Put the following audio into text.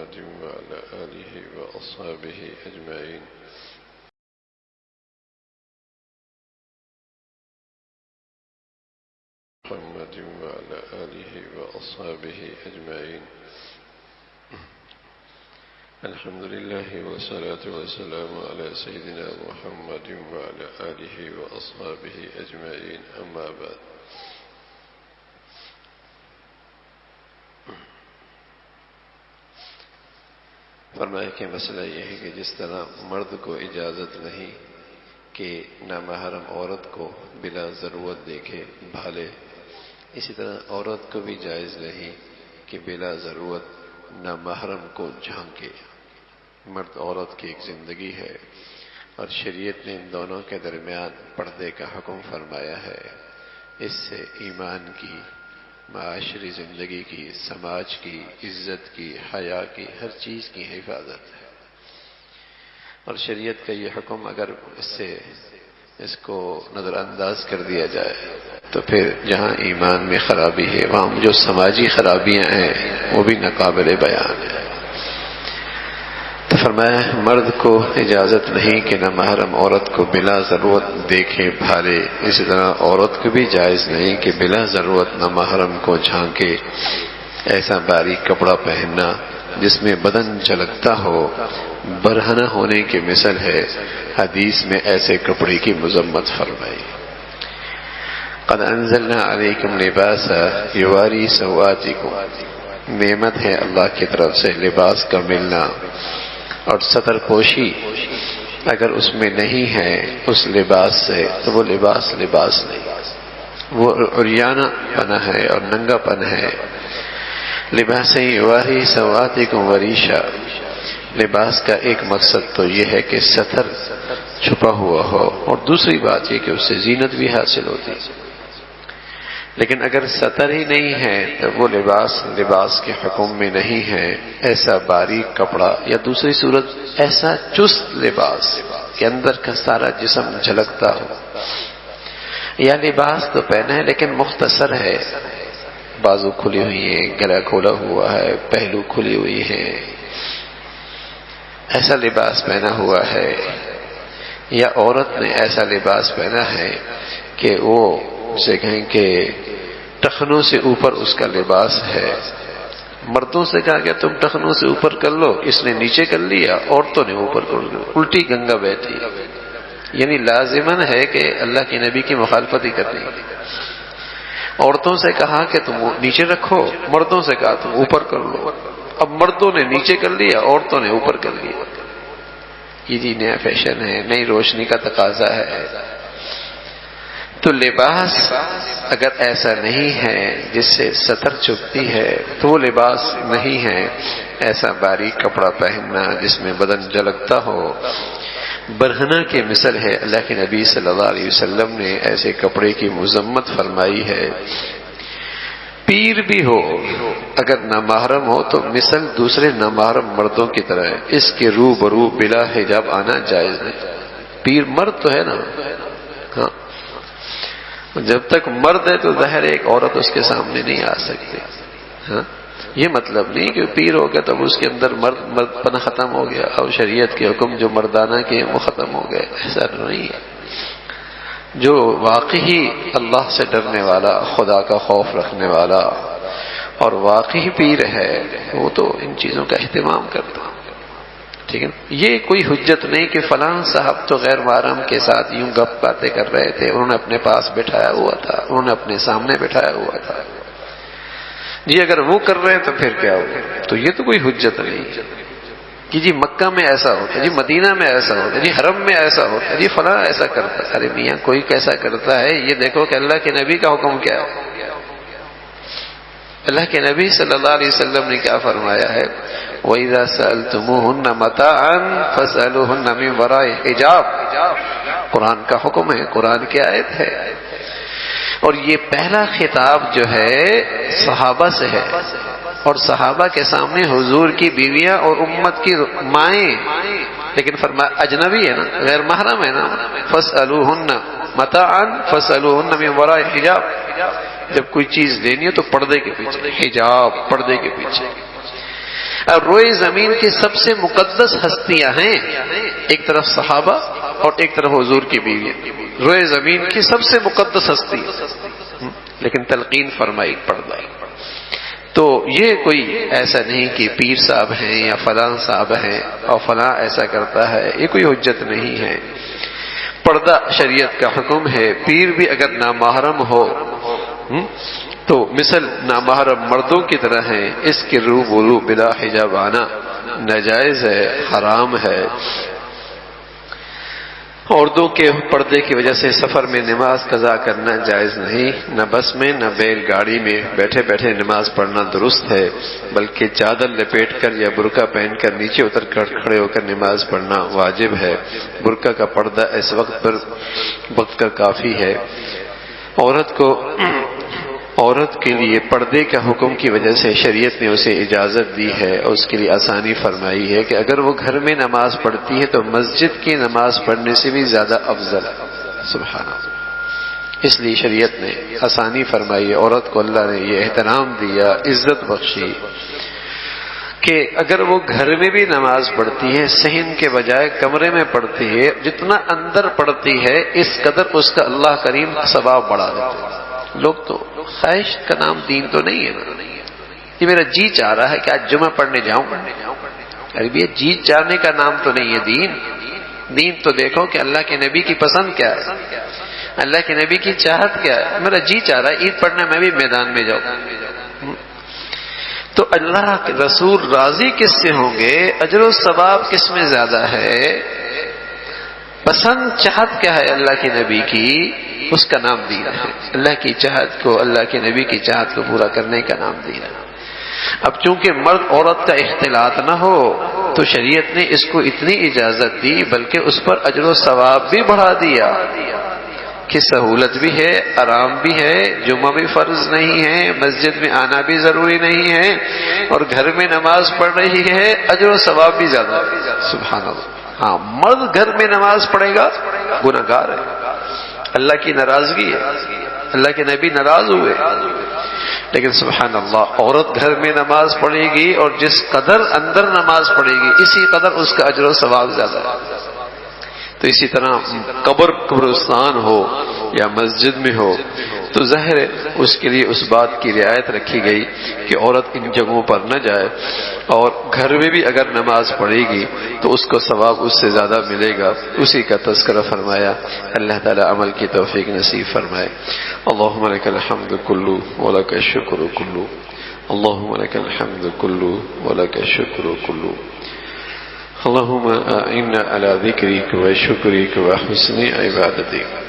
محمد وعلى آله وأصحابه أجمعين. محمد وعلى آله وأصحابه أجمعين. الحمد لله والصلاة والسلام على سيدنا محمد وعلى آله وأصحابه أجمعين. أما بعد. فرمایا کہ مسئلہ یہ ہے کہ جس طرح مرد کو اجازت نہیں کہ نامحرم عورت کو بلا ضرورت دیکھے بھالے، اسی طرح عورت کو بھی جائز نہیں کہ بلا ضرورت نامحرم کو جھانکے. مرد عورت کی ایک زندگی ہے اور شریعت نے ان دونوں کے درمیان پردے کا حکم فرمایا ہے. اس سے ایمان کی، معاشری زندگی کی، سماج کی، عزت کی، حیا کی، ہر چیز کی حفاظت ہے. اور شریعت کا یہ حکم اگر اس کو نظر انداز کر دیا جائے تو پھر جہاں ایمان میں خرابی ہے وہاں جو سماجی خرابیاں ہیں وہ بھی ناقابل بیان ہے. تو فرمایا مرد کو اجازت نہیں کہ نامحرم عورت کو بلا ضرورت دیکھے بھالے، اسی طرح عورت کو بھی جائز نہیں کہ بلا ضرورت نامحرم کو جھانکے. ایسا باریک کپڑا پہننا جس میں بدن جھلکتا ہو برہنہ ہونے کی مثل ہے. حدیث میں ایسے کپڑے کی مذمت فرمائی. قد انزلنا علیکم لباسا یواری سوآتکم، نعمت ہے اللہ کی طرف سے لباس کا ملنا. اور ستر پوشی اگر اس میں نہیں ہے اس لباس سے تو وہ لباس نہیں، وہ عریانہ پنا ہے اور ننگا پن ہے. لباس یواری سوآتکم وریشا، لباس کا ایک مقصد تو یہ ہے کہ ستر چھپا ہوا ہو، اور دوسری بات یہ کہ اس سے زینت بھی حاصل ہوتی. لیکن اگر ستر ہی نہیں ہے تو وہ لباس کے حکم میں نہیں ہے. ایسا باریک کپڑا یا دوسری صورت ایسا چست لباس کہ اندر کا سارا جسم جھلکتا ہو. یا لباس تو پہنا ہے لیکن مختصر ہے، بازو کھلی ہوئی ہیں، گلا کھولا ہوا ہے، پہلو کھلی ہوئی ہے، ایسا لباس پہنا ہوا ہے. یا عورت نے ایسا لباس پہنا ہے کہ وہ اسے کہیں کہ ٹخنوں سے اوپر اس کا لباس ہے. مردوں سے کہا کہ تم ٹخنوں سے اوپر کر لو، اس نے نیچے کر لیا، عورتوں نے اوپر کر لیا، الٹی گنگا بیٹھی. یعنی لازماً ہے کہ اللہ کے نبی کی مخالفت ہی کرنی. عورتوں سے کہا کہ تم نیچے رکھو، مردوں سے کہا تم اوپر کر لو. اب مردوں نے نیچے کر لیا، عورتوں نے اوپر کر لیا. یہ جی نیا فیشن ہے، نئی روشنی کا تقاضا ہے. تو لباس اگر ایسا نہیں ہے جس سے ستر چھپتی ہے تو وہ لباس نہیں ہے. ایسا باریک کپڑا پہننا جس میں بدن جھلکتا ہو برہنہ کی مثل ہے. اللہ کے نبی صلی اللہ علیہ وسلم نے ایسے کپڑے کی مذمت فرمائی ہے. پیر بھی ہو اگر نامحرم ہو تو مثل دوسرے نامحرم مردوں کی طرح ہے. اس کے روبرو بلا حجاب آنا جائز نہیں. پیر مرد تو ہے نا، ہاں، جب تک مرد ہے تو ظاہر ایک عورت اس کے سامنے نہیں آ سکتی. ہاں، یہ مطلب نہیں کہ پیر ہو گیا تب اس کے اندر مرد پنا ختم ہو گیا اور شریعت کے حکم جو مردانہ کے وہ ختم ہو گئے. ایسا نہیں ہے. جو واقعی اللہ سے ڈرنے والا، خدا کا خوف رکھنے والا اور واقعی پیر ہے وہ تو ان چیزوں کا اہتمام کرتا. ٹھیک ہے، یہ کوئی حجت نہیں کہ فلاں صاحب تو غیر محرم کے ساتھ یوں گپ باتیں کر رہے تھے، انہوں نے اپنے پاس بٹھایا ہوا تھا، انہوں نے اپنے سامنے بٹھایا ہوا تھا. جی اگر وہ کر رہے ہیں تو پھر کیا ہوگا؟ تو یہ تو کوئی حجت نہیں کہ جی مکہ میں ایسا ہوتا، جی مدینہ میں ایسا ہوتا، جی حرم میں ایسا ہوتا، جی فلاں ایسا کرتا. ارے میاں کوئی کیسا کرتا ہے یہ دیکھو کہ اللہ کے نبی کا حکم کیا ہے. اللہ کے نبی صلی اللہ علیہ وسلم نے کیا فرمایا ہے؟ وَإِذَا سَأَلْتُمُوهُنَّ مَتَاعًا فَاسْأَلُوهُنَّ مِنْ وَرَاءِ حِجَابٍ. قرآن کا حکم ہے، قرآن کی آیت ہے. اور یہ پہلا خطاب جو ہے صحابہ سے ہے، اور صحابہ کے سامنے حضور کی بیویاں اور امت کی مائیں، لیکن فرمایا اجنبی ہے نا، غیر محرم ہے نا. فَاسْأَلُوهُنَّ مَتَاعًا فَاسْأَلُوهُنَّ مِنْ وَرَاءِ حِجَابٍ. جب کوئی چیز لینی ہے تو پردے کے پیچھے، حجاب، پردے کے پیچھے. اور روئے زمین کی سب سے مقدس ہستیاں ہیں، ایک طرف صحابہ اور ایک طرف حضور کی بیوی، روئے زمین کی سب سے مقدس ہستی، لیکن تلقین فرمائی پردہ۔ تو یہ کوئی ایسا نہیں کہ پیر صاحب ہیں یا فلاں صاحب ہیں اور فلاں ایسا کرتا ہے، یہ کوئی حجت نہیں ہے۔ پردہ شریعت کا حکم ہے، پیر بھی اگر نامحرم ہو تو مثل نامحرم مردوں کی طرح ہیں، اس کے روبرو بلا حجاب آنا ناجائز ہے، حرام ہے۔ عورتوں کے پردے کی وجہ سے سفر میں نماز قضا کرنا جائز نہیں، نہ بس میں نہ بیل گاڑی میں بیٹھے بیٹھے نماز پڑھنا درست ہے، بلکہ چادر لپیٹ کر یا برقع پہن کر نیچے اتر کر کھڑے ہو کر نماز پڑھنا واجب ہے۔ برقع کا پردہ اس وقت کا کافی ہے۔ عورت کے لیے پردے کا حکم کی وجہ سے شریعت نے اسے اجازت دی ہے اور اس کے لیے آسانی فرمائی ہے کہ اگر وہ گھر میں نماز پڑھتی ہے تو مسجد کی نماز پڑھنے سے بھی زیادہ افضل ہے۔ سبحان اللہ۔ اس لیے شریعت نے آسانی فرمائی، عورت کو اللہ نے یہ احترام دیا، عزت بخشی کہ اگر وہ گھر میں بھی نماز پڑھتی ہے، صحن کے بجائے کمرے میں پڑھتی ہے، جتنا اندر پڑھتی ہے اس قدر اس کا اللہ کریم ثواب بڑھا دیتے ہیں۔ لوگ تو خواہش کا نام دین تو نہیں ہے نا، یہ میرا جی چاہ رہا ہے کہ آج جمعہ پڑھنے جاؤں، ارے یہ جی چاہنے کا نام تو نہیں ہے دین۔ دین تو دیکھو کہ اللہ کے نبی کی پسند کیا ہے، اللہ کے نبی کی چاہت کیا ہے۔ میرا جی چاہ رہا ہے عید پڑھنے میں بھی میدان میں جاؤں، تو اللہ کے رسول راضی کس سے ہوں گے، اجر و ثواب کس میں زیادہ ہے، پسند چاہت کیا ہے اللہ کے نبی کی، اس کا نام دین ہے۔ اللہ کی چاہت کو، اللہ کے نبی کی چاہت کو پورا کرنے کا نام دین ہے۔ اب چونکہ مرد عورت کا اختلاط نہ ہو تو شریعت نے اس کو اتنی اجازت دی، بلکہ اس پر اجر و ثواب بھی بڑھا دیا کہ سہولت بھی ہے، آرام بھی ہے، جمعہ بھی فرض نہیں ہے، مسجد میں آنا بھی ضروری نہیں ہے، اور گھر میں نماز پڑھ رہی ہے، اجر و ثواب بھی زیادہ ہے۔ سبحان اللہ۔ ہاں، مرد گھر میں نماز پڑھے گا گناہگار ہے، اللہ کی ناراضگی ہے، اللہ کے نبی ناراض ہوئے، لیکن سبحان اللہ عورت گھر میں نماز پڑھے گی اور جس قدر اندر نماز پڑھے گی اسی قدر اس کا اجر و ثواب زیادہ ہے۔ تو اسی طرح قبرستان ہو یا مسجد میں ہو تو ظاہر ہے اس کے لیے اس بات کی رعایت رکھی گئی کہ عورت ان جگہوں پر نہ جائے، اور گھر میں بھی اگر نماز پڑھے گی تو اس کو ثواب اس سے زیادہ ملے گا، اسی کا تذکرہ فرمایا۔ اللہ تعالی عمل کی توفیق نصیب فرمائے۔ اللہم لک الحمد کلو ولک الشکر کلو، اللہم لک الحمد کلو ولک الشکر کلو، اللہم اعنا علی ذکرک و شکرک و حسن عبادتک۔